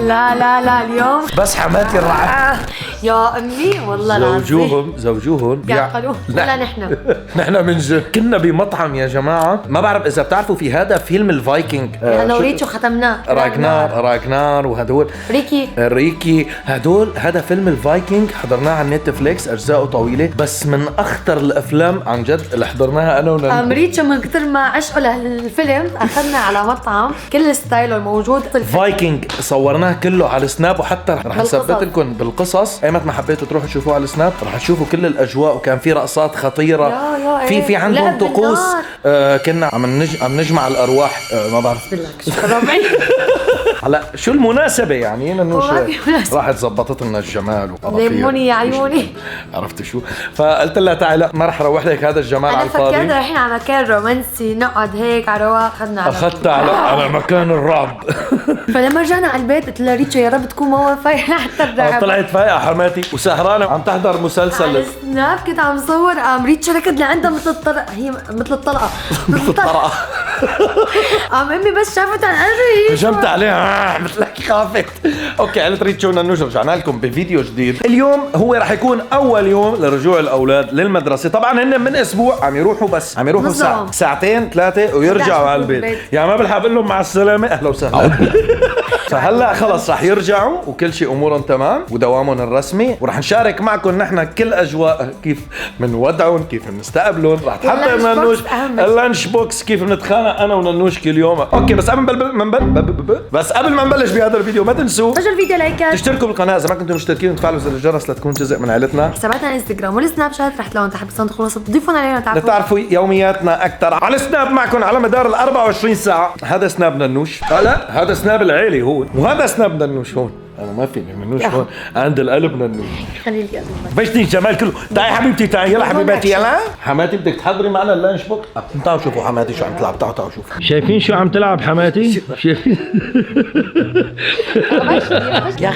لا لا لا اليوم بس حماتي الرعاة يا امي والله العظيم زوجوهم بيعقلوا ولا نحن من كنا بمطعم يا جماعة. ما بعرف إذا بتعرفوا في هذا فيلم الفايكنج أنا وريتشو ختمناه راجنار وهدول ريكي هدول. هذا فيلم الفايكنج حضرناه على نتفليكس، أجزاءه طويلة بس من أخطر الأفلام عن جد اللي حضرناها أنا ونن. ريتشو من كتر ما عشقه للفيلم أخذنا على مطعم كل ستايله الموجود فايكنج صورناه كله على السناب، وحتى رح نثبت لكم بالقصص ايمت ما حبيتوا تروحوا تشوفوه على السناب رح تشوفوا كل الأجواء، وكان في رقصات خطيرة. في عندهم طقوس كنا عم نجمع الأرواح. ما بعرف هلا شو المناسبة يعني ننوش راحت زبطت لنا الجمال لموني يا عيوني عرفت شو. فقلت لها تعالى ما رح روح لك هذا الجمال على الفاضي. أنا فكرت رايحين على مكان رومانسي نقعد هيك على رواق. أخذتها على مكان الرعب. فلما رجعنا على البيت قلت لها ريتشو يا رب تكون ماما فايقة حتى الرعب. طلعت فايقة حماتي وسهرانة عم تحضر مسلسل على السناب كنت عم صور. ريتشو ركض لعندها مثل الطلقة. هي مثل الطلقة امي بس شافت عن قلبي هجمت عليها مثلك خافت. اوكي قلت ريتشو وننوش رجعنا لكم بفيديو جديد. اليوم هو رح يكون اول يوم لرجوع الاولاد للمدرسه. طبعا هن من اسبوع عم يروحوا بس عم يروحوا ساعتين ثلاثه ويرجعوا على البيت. يعني ما بلحق اقول لهم مع السلامه اهلا وسهلا. فهلا خلص رح يرجعوا وكل شيء امورهم تمام ودوامهم الرسمي، ورح نشارك معكم نحن كل اجواء كيف بنودعهم كيف بنستقبلهم. رح تحضر ننوش اللانش بوكس كيف بنتخانق انا وننوش كل يوم. اوكي بس قبل ما نبلش بهذا الفيديو ما تنسوا تفجروا الفيديو لايكات، تشتركوا بالقناه اذا ما كنتوا مشتركين وتفعلوا زر الجرس لتكون جزء من عائلتنا. حساباتنا على الانستغرام والسناب شات رح تلاقوا تحت تدخلوا تضيفون علينا لتعرفوا يومياتنا اكثر على السناب معكم على مدار ال 24 ساعه. هذا سناب ننوش. لا هذا سناب العيلي هون، وهذا سناب ننوش هون. انا ما فيني منوش هون عند القلب ننوش. خلي القلب بشتي الجمال كله. تعي حبيبتي تعي يلا حبيبتي يلا. حماتي بدك تحضري معنا اللانش بوك. تعالوا شوفوا حماتي شو عم تلعب. تعالوا شوفوا. شايفين شو عم تلعب حماتي؟ شايفين؟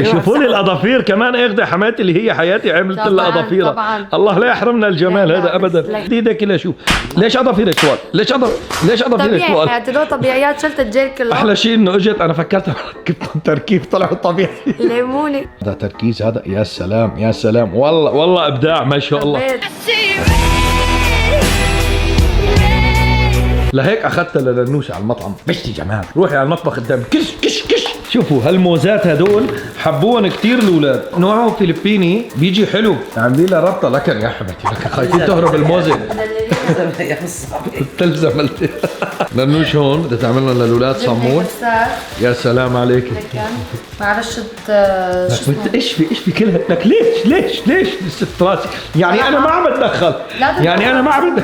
شوفوا لي الاظافير كمان اخذ حماتي اللي هي حياتي عملت لها اظافيرها. الله لا يحرمنا الجمال هذا ابدا. ايدك لا شو ليش اظافيرك طوال؟ ليش اظافيرك طوال؟ طبيعي طبيعيات شلت الجيل كله. احلى شيء انه اجت انا فكرت ركبت تركيب طلعوا طبيعي. ليموني هذا تركيز هذا. يا سلام يا سلام والله ابداع ما شاء الله. لهيك اخذتها لننوش على المطعم. بشتي جمال روحي على المطبخ قدام كش كش كش. شوفوا هالموزات هدول حبوهم كثير الاولاد. نوعه فلبيني بيجي حلو. عاملين لها ربطه لكن يا حبيبتي لكن خايفين تهرب الموزه. تلزمت ننوش هون بدها تعمل لنا للاولاد صمون. يا سلام عليك. مع رشه ايش في كلها لك ليش الست راسي يعني انا ما عم بتدخل. يعني انا ما عم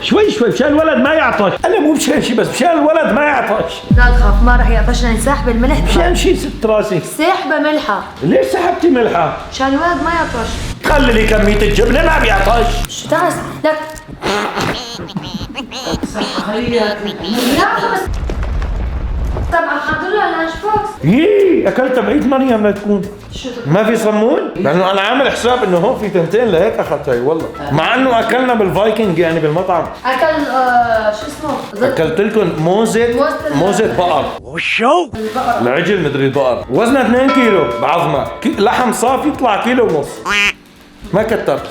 شوي مشان الولد ما يعطش. انا مو مشان شيء بس مشان الولد ما يعطش. لا تخاف ما راح يعطشنا. نسحب الملح مشان شيء ست راسي. سحبه ملحه. ليش سحبتي ملحه؟ مشان الولد ما يعطش. خلي لي كمية الجبنة ما بيعطش. شو تعال لك خليها لا بس طبعا حضر لها اللانش بوكس. اكلت بعيد مريم لا تكون ما في صمون لانه انا عامل حساب انه هون في تنتين لهيك اخذت هي والله. مع انه اكلنا بالفايكنج يعني بالمطعم اكل شو اسمه اكلت لكم موزة بقر. وشو العجل مدري البقر وزنها 2 كيلو بعظمه. لحم صافي يطلع كيلو ونص ما كترت.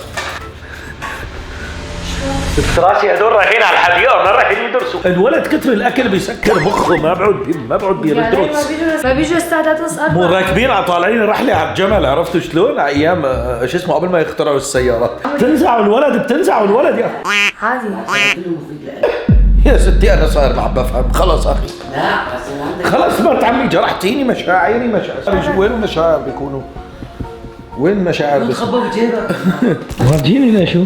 التراسي هدول رايحين على الحديقه وما رايحين يدرسوا. الولد كتر الاكل بيسكر مخه ما بعد بيدرس. ما بيجوا الساعه 3:30 مو راكبين على طالعين رحله على الجمل. عرفتوا شلون على ايام شو اسمه قبل ما يخترعوا السيارات. بتنزعوا الولد يا عادي. يا ستي انا صاير ما عم بفهم. خلص اخي لا بس خلص مرت عمي جرحتيني. مشاعري وين المشاعر بيكونوا وين مشاعر بس خبوا بجيبك. ورجيني ليشو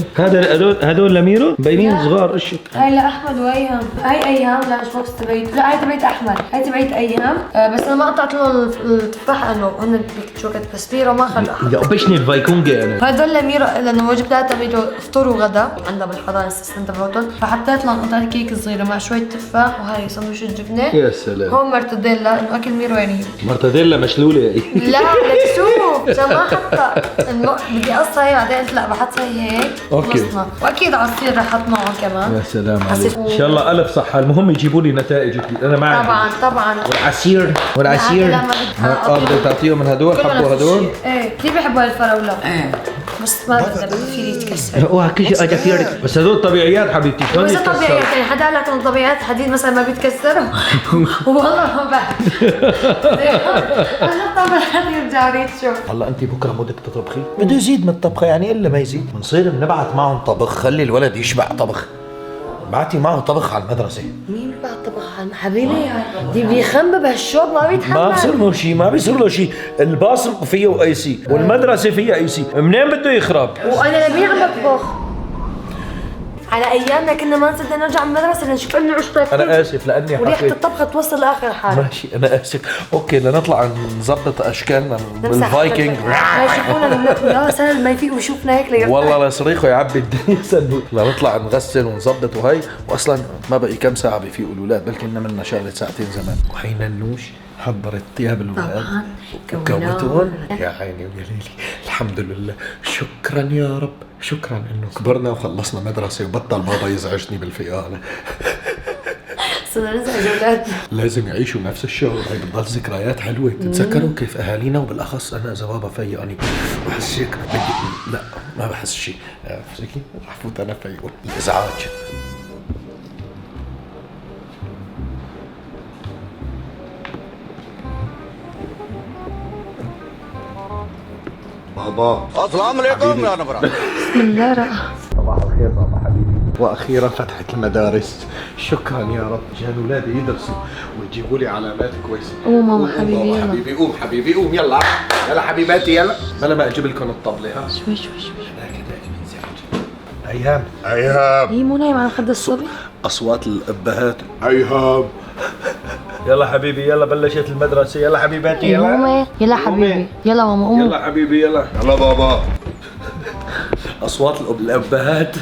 هدول لميرو باينين صغار. ايش هاي لاحمد وايهم. هاي ايام لا مش بوكس تبعت. لا هاي تبعت احمد. هاي تبعت ايام. بس انا ما قطعت لهم التفاح انه هن شوكت بس ميرو ما خلوا. يا بشني الفايكونجي انا. هدول لميرو لانه وجبتها تبعته فطور وغدا عندها بالحضانه السيستم تبعتهم. فحطيت لهم قطعه كيك صغيره مع شويه تفاح وهي سندويش الجبنه. يا سلام. هون مرتديلا انه اكل ميرو يعني مرتديلا مشلوله. لا لك شوف عشان ما حط بدي اقصها هي بعدين قلت لا بحطها هيك. أوكي. خلصنا. واكيد عصير رح احط معه كمان. يا سلام عليك. ان شاء الله الف صحه، المهم يجيبوا لي نتائج. انا معي طبعا والعصير بدك تعطيهم من هدول. حبوا هدول؟ ايه كثير بيحبوا الفراوله. ايه بس ما بدنا في يتكسر. اوه كل شيء كثير، بس هدول طبيعيات حبيبتي. شلون بس يتكسر؟ طبيعيات يعني حدا قال لك انه طبيعيات حديد مثلا ما بيتكسروا. والله ما بعرف. انا طبعا حد يرجع يشوف. هلا انت بكره بدك تطبخي؟ بده يزيد من الطبخه يعني الا ما يزيد. بنصير بنبعث معهم طبخ، خلي الولد يشبع طبخ. بعتي معه طبخ على المدرسه. مين بعد طبخ حبيبي؟ دي بيخنب بهالشوب ما بيتحمل. ما بصير له شيء، ما بيصير له شيء. الباص فيه اي سي والمدرسه فيها اي سي، منين بده يخرب؟ وانا لمين عم بطبخ؟ على ايامنا كنا ما نصدق نرجع من المدرسه لنشوف انه عش طيب. انا اسف لاني وريحه حكيت. الطبخه توصل لاخر حال. ماشي انا اسف. اوكي لنطلع نظبط اشكالنا بالفايكنج. يشوفونا يا سهل ما يفيقوا يشوفنا هيك والله لصريخه يعبي الدنيا سنوي. لنطلع نغسل ونظبط وهي، واصلا ما بقي كم ساعه بيفيقوا الاولاد، بل كنا منا شغله ساعتين زمان. وهي ننوش حضرت ثياب الولاد وكوتون. يا عيني ويا ليلي، الحمد لله. شكرا يا رب، شكرا انه كبرنا وخلصنا مدرسه وبطل بابا يزعجني بالفيقانه. صرنا نزعج اولادنا. لازم يعيشوا نفس الشعور، هي بتضل ذكريات حلوه. تتذكروا كيف اهالينا، وبالاخص انا اذا بابا فيقني بحس هيك لا ما بحس شيء. فيكي رح فوت انا فيقول الازعاج. بابا السلام عليكم يا نبرة. بسم الله الرحمن. صباح الخير بابا حبيبي. واخيرا فتحت المدارس، شكرا يا رب. مشان اولادي يدرسوا ويجيبوا لي علامات كويسه. قوم ماما حبيبي يلا. حبيبي قوم، حبيبي قوم، يلا يلا حبيباتي يلا. بلا ما اجيب لكم الطبله. ها شوي ايهام هي مو نايمه على خد الصبي. اصوات الابهات. ايهام يلا حبيبي يلا بلشت المدرسه. يلا حبيباتي يلا. يلا حبيبي يلا ماما قومي. يلا حبيبي يلا. يلا بابا. اصوات الابهات.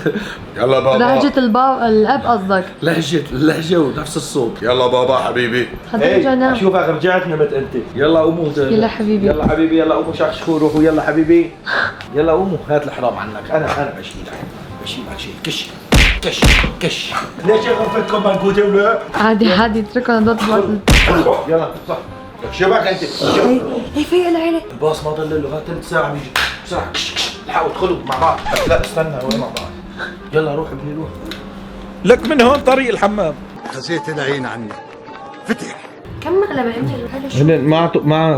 يلا بابا. لهجة الاب قصدك. لهجه ونفس الصوت. يلا بابا حبيبي. حدا نام. اشوفك رجعت نمت انت. يلا قوموا. يلا حبيبي. يلا حبيبي يلا قوموا شخشخوا روحوا. يلا حبيبي يلا قوموا. هات الحرام عنك. انا بشيلك شيء. كش ليش غرفتكم موجوده ولا؟ عادي اتركوا انا ضد. يلا صح. شبك انت. هي في العيله. الباص ما ضل له لغايه ثلث ساعه بيجي. بسرعه الحقوا ادخلوا مع بعض. لا استنى وين مع بعض. يلا روح ابني روح. لك من هون طريق الحمام. خزيت العين عني. فتح. كم مقلبه امي؟ هن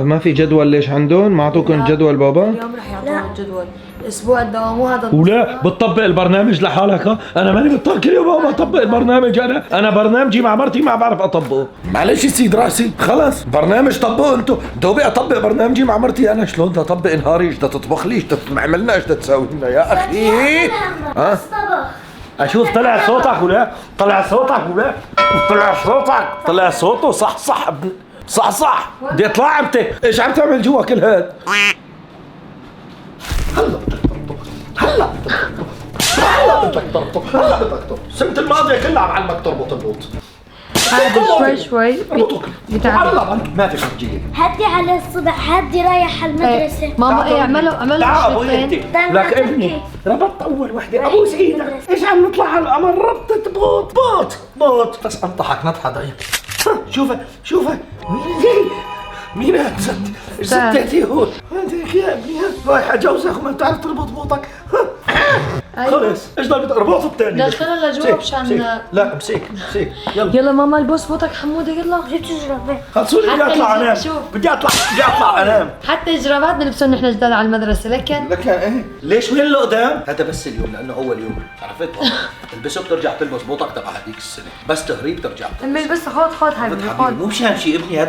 ما في جدول. ليش عندهم ما اعطوكم جدول بابا؟ اليوم رح يعطونا الجدول. الاسبوع الدوام مو هذا. ولا بتطبق البرنامج لحالك؟ ها انا ماني بضطر كل يوم اطبق البرنامج. انا برنامجي مع مرتي ما بعرف اطبقه. معلش يا سيد راسي خلص برنامج طبقوا انتوا. دوبي اطبق برنامجي مع مرتي انا. شلون بدي اطبق نهاري؟ ايش بدها تطبخ لي؟ ايش بدها تعمل لنا؟ ايش بدها تساوي لنا يا اخي؟ ها اشوف طلع صوتك ولا طلع صوته صح بدي اطلع. انت ايش عم تعمل جوا كل هاد؟ هلا بدك تربط. السنة الماضية كلها عم علمك تربط. هذا شوي بتعلم ما في خرجية. هدي على الصبح، هدي رايح على المدرسة. ماما ايه اعملوا شريطين. لك ابني ربطت اول وحدة ابوس ايدك. ايش عم نطلع على القمر؟ ربطت بوط بس انطحك نطحة ضعيف. شوفها مين هاد زتتي هون؟ هيك يا ابني رايح اجوزك وما بتعرف تربط بوطك. خلص ايش ضل اربط الثاني. دخلنا لجوا مشان لا امسك يلا ماما البس بوطك حموده يلا. جبت جرابين. خلصوني بدي اطلع انام. بدي اطلع انام. حتى الجرابات بنلبسهم نحن جدال على المدرسه. لكن ايه ليش وين اللي قدام؟ هذا بس اليوم لانه هو اليوم عرفت. البسه بترجع تلبس بوطك تبع هذيك السنه بس تهريب ترجع. امي البس خذ حبيبي مو مشان شيء ابني.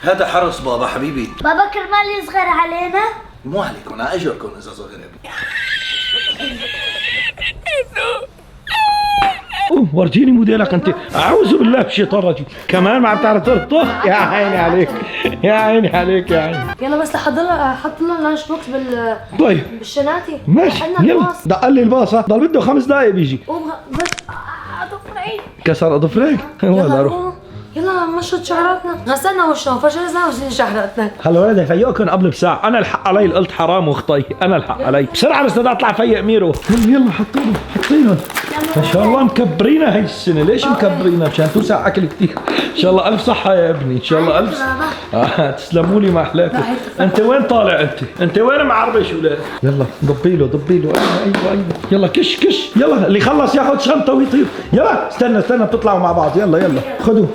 هذا حرص بابا حبيبي. بابا كرمال يصغر علينا. مو عليكم انا اجركم اذا صغر ابني. ورجيني موديلك انت. اعوذ بالله من الشيطان الرجيم. كمان ما عم تعرف تربطه. يا عيني عليك يا عيني. يلا بس حط لنا لانش بوكس طيب بالشناتي. ماشي يلا. دق لي الباص. ضل بده 5 دقايق بيجي. قوم بس ضفري كسر اظفرك. يلا روح. يلا نمشط شعراتنا، غسلنا وشنا وفرشنا وغسلنا شعراتنا. هلا ولد يفيقكم قبل بساعة، أنا الحق علي قلت حرام وخطي، أنا الحق علي، بسرعة بس بدي أطلع فيق ميرو. يلا حطينهم ما شاء الله مكبرينا هاي السنة، ليش مكبرينا؟ مشان توسع أكل كثير، إن شاء الله ألف صحة يا ابني، إن شاء الله ألف تسلموا لي ما أحلاكم. أنت وين طالع أنت وين معربش ولاد؟ يلا ضبي له أيوه يلا كش يلا اللي خلص ياخذ شنطة ويطير، يلا استنى بتطلعوا مع بعض، يلا خذوا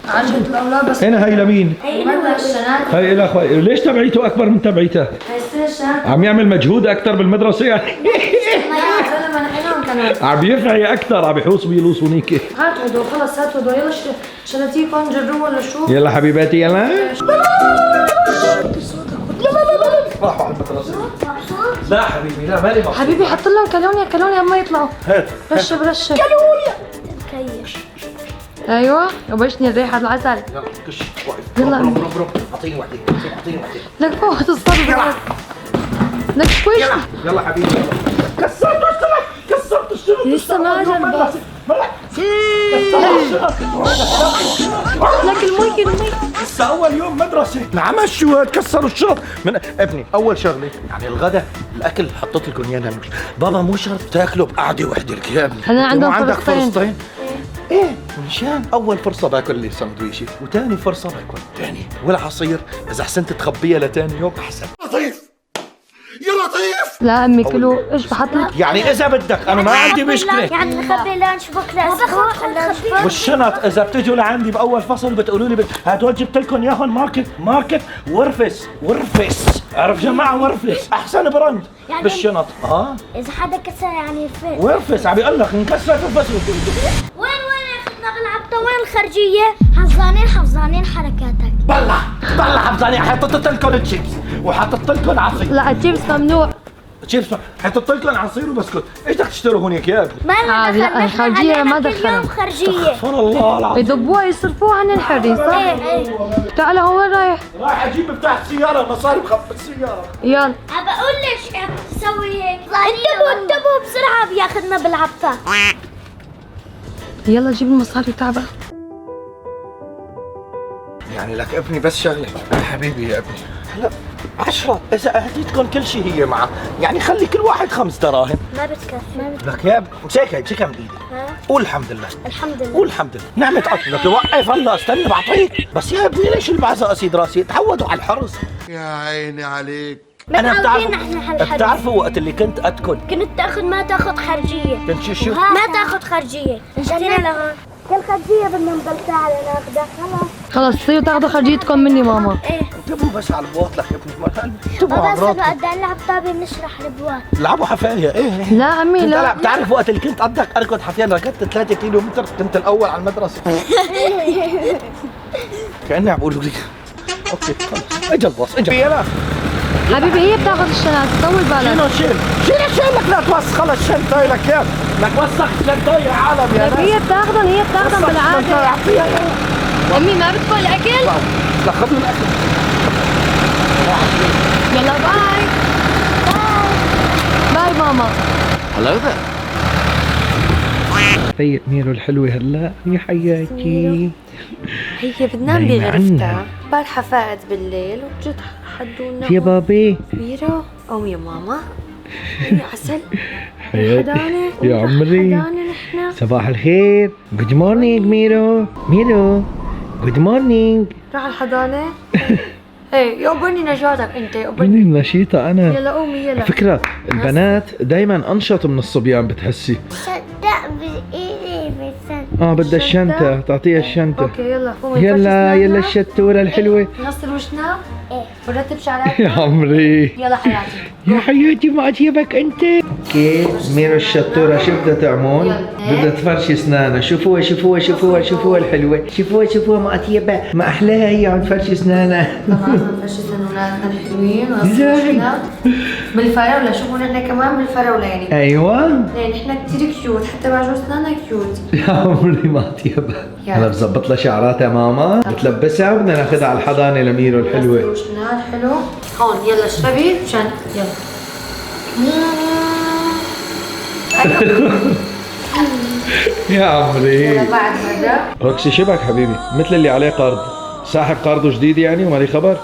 عجبت الأولاد بس هنا هاي لمين؟ بدنا الشنات. هاي إلى أخوي، ليش تبعيته أكبر من تبعيته؟ هاي الشنات. عم يعمل مجهود أكثر بالمدرسة يعني. يا زلمة نحن كمان. عم يفعي أكثر، عم يحوص بيلوص ونيكي. هات هدول خلص هات هدول يلا شناتيكم جروا ولا شو؟ يلا حبيباتي يلا. راحوا على المدرسة. لا حبيبي لا مالي مبسوط. حبيبي حط لهم كالونيا اما يطلعوا. هات برشة كيف ايوه وبشني الريحة العسل. يلا كش واقف. يلا. برم اعطيني وحدة. لك فوق الصدر. لك شوي. يلا حبيبي يلا. كسرت الشنط. لسه ما اجى الباص. لك المي لسه اول يوم مدرسه نعم شو كسروا الشنط من ابني. اول شغله يعني الغداء الاكل حطيت لكم اياه مش بابا مو شرط تاكلوا بقعده وحده لك يا ابني. انا عندهم عندك فرصتين. فرصتين ايه مشان اول فرصه باكل لي سندويشي وثاني فرصه باكل ثاني والعصير اذا حسنت تخبيها لثاني يوم احسن. لطيف يا لطيف. لا امي كلوا ايش بحط لك؟ يعني اذا بدك انا ما عندي مشكله. يعني نخبي لانش بكره اسبوع. والشنط اذا بتجوا لعندي باول فصل بتقولوا لي هدول جبت لكم اياهم ماركت ورفس عرف جماعه ورفس احسن براند يعني بالشنط. اذا حدا كسر يعني الفيل. ورفس عم يقول لك انكسرت الفس. وين اخذنا بالعبطه وين الخرجيه؟ حفظانين حركاتك. طلع حفظاني. حطيت لكم تشيبس وحطيت لكم عصير. لا الجيبس ممنوع. تشيبس حطيت لكم عصير وبسكوت. ايش بدك تشتروا هونيك يا ابني؟ ما لنا عادي، لا، دخل، نحن الخرجية علينا ما كل دخلها. يوم خرجيه. استغفر الله العظيم. يضبوها يصرفوها عن الحري صح؟ ايه تعال هو وين رايح؟ رايح اجيب مفتاح السياره مصاري بخبط السياره. يلا عم بقول لك تسوي هيك. انتبهوا بسرعه بياخذنا بالعبطه. يلا جيب المصاري تعبان. يعني لك ابني بس شغله حبيبي يا ابني هلا 10 اذا اهديتكم كل شيء هي معه يعني خلي كل واحد 5 دراهم. ما بتكفي. لك يا ابني امسكها من ايدي. قول الحمد لله. الحمد لله. قول الحمد لله نعمة قتل. لك وقف هلا استنى بعطيك. بس يا ابني ليش البعزة قصيد راسي؟ تعودوا على الحرص. يا عيني عليك. متعودين نحن هالحرج. بتعرفوا وقت اللي كنت اتكل كنت تاخذ ما تاخذ خرجيه. كنت شو ما تاخذ خرجيه. اجينا لهون. كل خرجيه بدنا نبلتها على ناخذها خلاص. خلاص تصيروا تاخذوا خرجيتكم مني ماما. ايه انتبهوا بس على البواط لك يا ابني. انتبهوا بابا على صار مراتكم. قد نلعب طابه بنشرح البواط. لعبوا حفايه ايه. لا امي كنت لا. ألعب. بتعرف وقت اللي كنت قدك اركض حفيان ركضت 3 كيلو متر كنت الاول على المدرسه. كاني عم بقول لك اوكي خلص اجى الباص اجى. يلا حبيبي هي بتاخذ الشنات طول بالك. شيل لك لا توسخ خلص شنطه لك يا لك وسخ شنطه يا عالم يا لك ناس. هي بتاخذهم بالعاده. امي ما بتكون الاكل. لا خذوا الاكل. يلا باي باي ماما. هلا فيق ميرو الحلوة هلا يا حياتي. هي بتنام نايمة بغرفتها. البارحة فاقت بالليل وجت حدونا. يا بابي ميرو قوم يا ماما. يا عسل. حياتي حدانة يا عمري. حدانة نحن. صباح الخير. جود مورنينج ميرو. جود مورنينج. راح الحضانة. ايه يقبرني نشاطك انت يقبرني. مني نشيطة أنا. يلا قومي يلا. فكرة البنات دايما أنشط من الصبيان بتحسي. صدق بايدي بسن. بدها الشنطة تعطيها الشنطة. اوكي يلا قومي. يلا الشطورة الحلوة. نغسل وشنا. ايه. ونرتب شعراتنا. يا عمري يلا حياتي. يا حياتي ما عجبك انت. كيف ميرو الشطورة شو بدها تعمل؟ بدها تفرش اسنانها. شوفوها الحلوة. شوفوها ما اطيبها ما احلاها هي عم تفرش اسنانها. طبعا نفرش سنوناتنا الحلوين ونغسل وشنا بالفراولة. شوفوا نحن كمان بالفراولة يعني. ايوه نحن كتير كيوت حتى معجون اسناننا كيوت. يا عمري ما اطيبها. يلا. هلا بظبط لها شعراتها ماما بتلبسها وبدنا ناخذها على الحضانة لميرو نغسل الحلوة. وشنا حلو. هون يلا اشربي مشان يلا. يا عمري بعد مرة روكسي شبك حبيبي مثل اللي عليه قرض، ساحب قرضه جديد يعني وما لي خبر.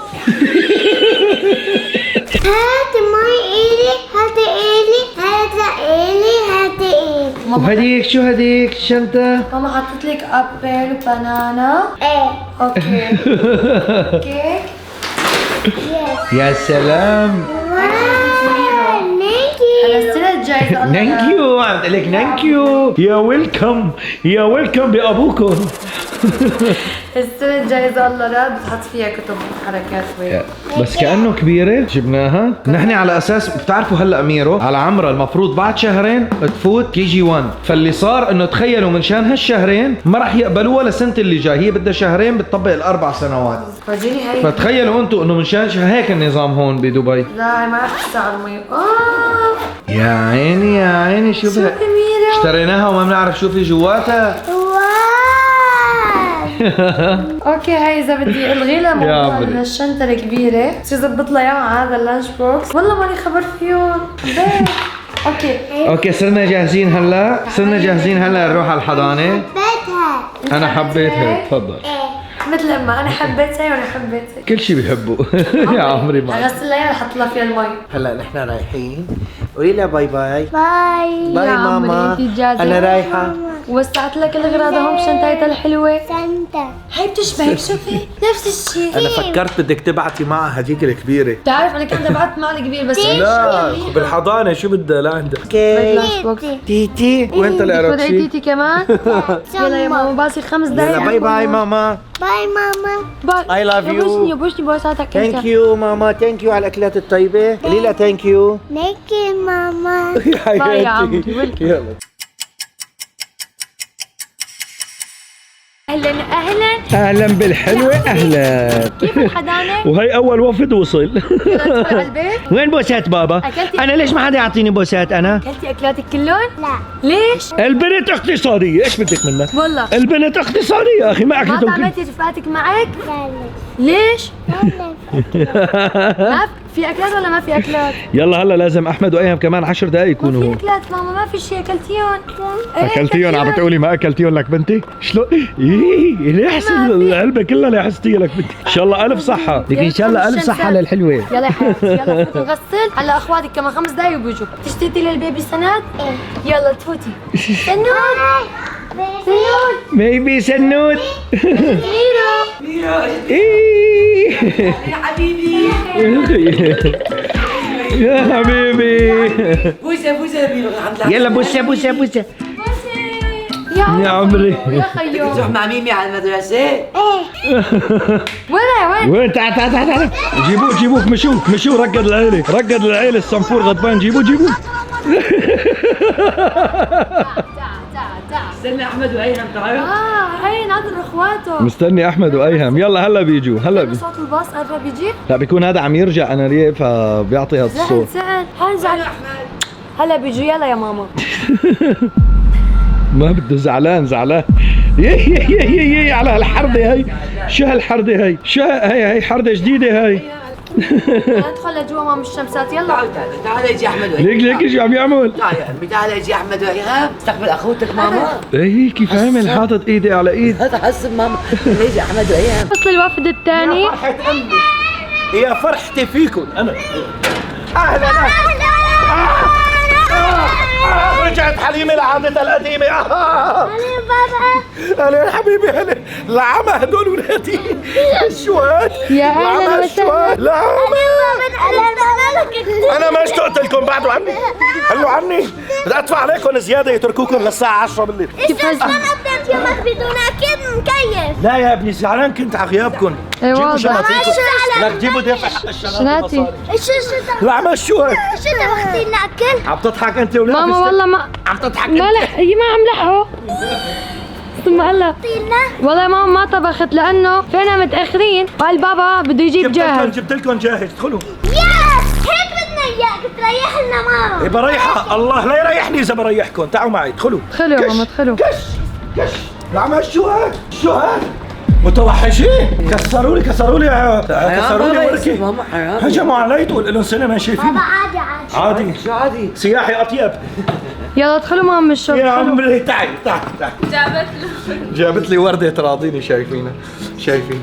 هات مي إلي، هات إلي، هات إلي، هات إلي. وهديك شو هديك الشنطة؟ ماما حطت لك ابل وبنانا. إيه. اوكي. كيك. يا سلام. هلا السنة الجايزة. ثانك يو، عم تقول لك ثانك يو. يا ويلكم يا ويلكم بأبوكم. السنة الجايزة الله راد بتحط فيها كتب حركات وهيك. بس كأنه كبيرة جبناها نحن على أساس بتعرفوا هلا أميرو على عمرها المفروض بعد شهرين تفوت كي جي 1، فاللي صار إنه تخيلوا من شان هالشهرين ما راح يقبلوها لسنة اللي جاي، هي بدها شهرين بتطبق الأربع سنوات، فرجيني هي. فتخيلوا أنتم إنه من شان هيك النظام هون بدبي. لا ما راح تساعد المي. يا عيني يا عيني شوفي شو أميرة؟ اشتريناها وما بنعرف شو في جواتها. اوكي هاي اذا بدي الغي لها موضوع من الشنطه الكبيره بصير ظبط لها اياها مع هذا اللانش بوكس، والله ماني خبر فيهم. اوكي صرنا جاهزين هلا، نروح على الحضانه. حبيتها. انا حبيتها، تفضل. مثل اما انا حبيت هاي وانا حبيت هاي. كل شيء بيحبوا. يا عمري ما اغسل لها احط لها فيها المي. هلا نحن رايحين، قولي لها باي باي. باي. باي ماما، انا رايحه. وسعت لك الاغراض اهم بشنطتها الحلوه. سنتا. هاي بتشبهك شوفي نفس الشيء. انا فكرت بدك تبعتي معها هديك الكبيره. بتعرف انا كنت بعت مع الكبير بس لا بالحضانه شو بدها لعندك؟ لانش بوكس. تيتي وين طلع بدك روكسي؟ تيتي كمان. يلا يا ماما باصي 5 دقايق. يلا باي باي ماما. باي ماما. I love you. يبوسني بوساتك ثانك يو ماما، ثانك يو على الاكلات الطيبه. قولي لها ثانك يو. نيكي ماما. باي يا عمري. يلا اهلا اهلا اهلا بالحلوه اهلا. كيف الحضانه؟ وهي اول وفد وصل. يلا ندخل على البيت. وين بوسات بابا؟ أكلتي؟ انا ليش ما حدا يعطيني بوسات انا؟ اكلتي اكلاتك كلهم؟ لا. ليش؟ البنت اقتصاديه، ايش بدك منها؟ والله البنت اقتصاديه يا اخي، ما ما اكلتهم كل. طعمتي رفقاتك معك؟ لا. ليش؟ لا. ما في اكلات ولا ما في اكلات؟ يلا هلا لازم احمد وايهم كمان 10 دقائق ما يكونوا في هون. اكلات ماما، ما في شيء اكلتيهم. إيه، اكلتيهم؟ عم بتقولي ما اكلتيهم لك بنتي؟ شلون؟ ليه حسيت العلبه كلها اللي حستيها لك بنتي؟ ان شاء الله الف صحه، لك ان شاء الله الف صحه للحلوه. يلا يا حبيبتي يلا فوتي نغسل. هلا اخواتك كمان 5 دقايق وبيجوا. تشتري للبيبي سند؟ إيه. يلا تفوتي. سنود بيبي سنود. يا حبيبي يا حبيبي بوسه بوسه الحمد لله. يلا بوسه بوسه بوسه يا عمري. يا خيو تروح مع ميمي على المدرسه؟ وين وين؟ تعال تعال تعال جيبوك مشوه رقد العيله الصنفور غضبان، جيبوه استنى احمد وايهم تعالوا. هاي ناظر اخواته. مستني احمد وايهم. يلا هلا بيجوا صوت الباص قرب يجي. لا بيكون هذا عم يرجع انا ليه فبيعطي هذا الصوت. زعل حنزعل. هلا بيجوا. يلا يا ماما. ما بده زعلان. يي على هالحردة هاي. شو هالحردة هاي؟ شو هي حردة جديدة هاي. ندخل لجوا مام الشمسات. يلا تعال يجي احمد وايهم. ليك شو عم يعمل؟ تعال يا امي، تعال يجي احمد وايهم. استقبل اخوتك ماما. ايه كيف عامل حاطط ايدي على ايد. هذا حسب ماما. يجي احمد وايهم. فصل الوفد الثاني. يا فرحتي فيكم انا. اهلا رجعت حليمه لعادتها القديمه. علي بابا. هلا يا حبيبي هلا. العمى هدول ولادي الشوات. يا أهلاً العمى وسهلاً. الشوات. العمى. انا ما اشتقت لكم بعدوا عني. خلوا عني. بدي ادفع عليكم زياده يتركوكم للساعه 10 بالليل. ايش شلون قدمت يومك بدون اكل مكيف؟ لا يا ابني زعلان كنت على غيابكم. ايه جيبوا واضح. شنطيكم. زعلان. لك جيبوا دفع شناتي. شو العمى الشوات. انت واخدين اكل؟ عم تضحك انت ولاد. ماما والله ما عم تضحك ما انت. هي ما عم لحقه. ثم هلا طينا. والله ماما ما طبخت لانه فينا متاخرين وقال بابا بده يجيب جاهز. جبت لكم جاهز. ادخلوا. يس هيك بدنا اياك تريح لنا ماما. إيه بريحها الله لا يريحني اذا بريحكم. تعالوا معي ادخلوا. ادخلوا يا ماما ادخلوا. كش العمى شو هاد؟ متوحشين. كسروا لي وركي. ماما حرام. هجموا علي تقول لهم سنه ما شايفين. بابا عادي. عادي شو عادي؟ سياحي اطيب. يلا ادخلوا مام الشوب. يا عمري تعي. جابت لي وردة تراضيني. شايفين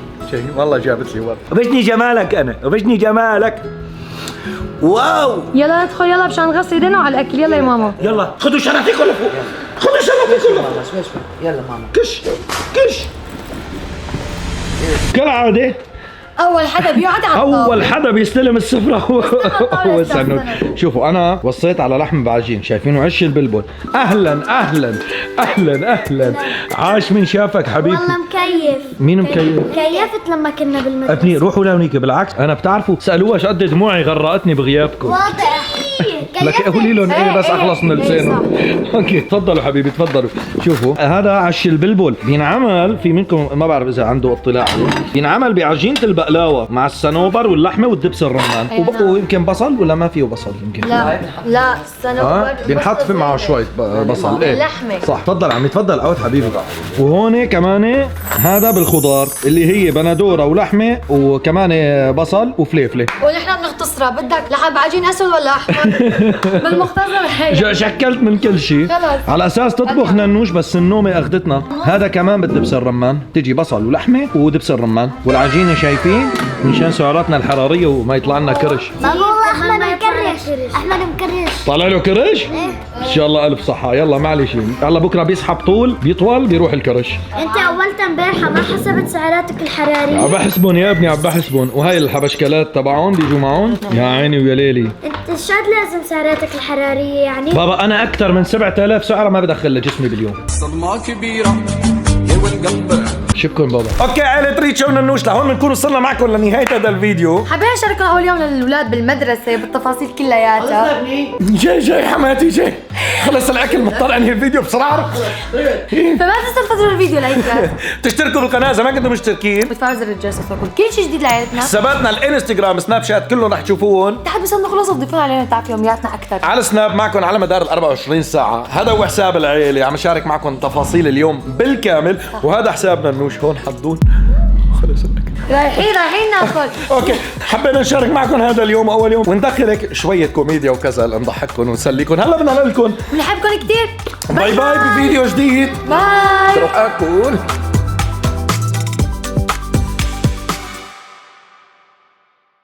والله جابت لي وردة. وبشني جمالك انا، وبشني جمالك. واو. يلا ندخل يلا مشان نغسل ايدينا وعلى الاكل. يلا يا ماما. يلا خذوا شنطتكم لفوق. خذوا شنطتكم لفوق. ماما شوي. يلا ماما. كش كالعادة اول حدا بيقعد على الطاولة. اول حدا بيستلم السفرة هو السنوس. شوفوا انا وصيت على لحم بعجين. شايفينه عش البلبل. اهلا عاش من شافك حبيبي. والله مكيف. مين مكيف؟ كيفت لما كنا بالمدرسة. ابني روحوا لهونيك. بالعكس انا بتعرفوا سالوها شو قد دموعي غرقتني بغيابكم. واضح. لك قولي لهم ايه بس اخلص من لسانه. اوكي تفضلوا حبيبي تفضلوا. شوفوا هذا عش البلبل بينعمل في منكم ما بعرف اذا عنده اطلاع عليه. بينعمل بعجينه البقلاوه مع الصنوبر واللحمه والدبس الرمان ويمكن بصل ولا ما فيه بصل يمكن. لا الصنوبر بينحط في معه شويه بصل. ايه لحمة. صح. تفضل عمي تفضل عود حبيبي. وهون كمان هذا بالخضار اللي هي بندوره ولحمه وكمان بصل وفليفله. ونحن بنختصرها. بدك لحم بعجين اسود ولا احمر؟ بالمختصر هي. شكلت من كل شيء خلص. على اساس تطبخ ننوش بس النومه اخذتنا. هذا كمان بدبس الرمان. تجي بصل ولحمه ودبس الرمان والعجينه. شايفين مشان سعراتنا الحراريه وما يطلع لنا كرش. بابا احمد مكرش. طالع له كرش؟ ان شاء الله الف صحه. يلا معلش يلا بكره بيسحب بيطول بيروح الكرش. انت اولت امبارحه ما حسبت سعراتك الحراريه. عم بحسبهم يا ابني عم بحسبهم. وهي الحبشكلات تبعهم بيجوا معهم. يا عيني ويا ليلي. انت شاد لازم سعراتك الحراريه يعني. بابا انا اكثر من 7000 سعره ما بدخل لجسمي باليوم. صدمة كبيرة والقلب. شكرا بابا. اوكي عائلة ريتشا وننوش لهون بنكون وصلنا معكم لنهاية هذا الفيديو. حابين اشارككم اول يوم للاولاد بالمدرسه بالتفاصيل كلياتها. جاي حماتي جاي. خلص الاكل مضطر انهي الفيديو بسرعه. فما تنسوا تفضلوا الفيديو لايكات. تشتركوا بالقناه اذا ما كنتوا مشتركين. وتفعلوا زر الجرس لكم كل شيء جديد لعائلتنا. حساباتنا الانستغرام سناب شات كلهم رح تشوفوهم. تحت بس نخلص تضيفون علينا تعرفوا يومياتنا اكثر. على سناب معكم على مدار ال 24 ساعة. هذا هو حساب العيلة عم شارك معكم تفاصيل اليوم بالكامل. وهذا حسابنا نوش هون حدون. خلص الاكل. رايحين ناكل. اوكي حبينا نشارك معكم هذا اليوم اول يوم وندخل هيك شوية كوميديا وكذا لنضحككم ونسليكم. هلا بدنا نقول لكم بنحبكم كثير. باي باي بفيديو جديد. باي. تروح اكل.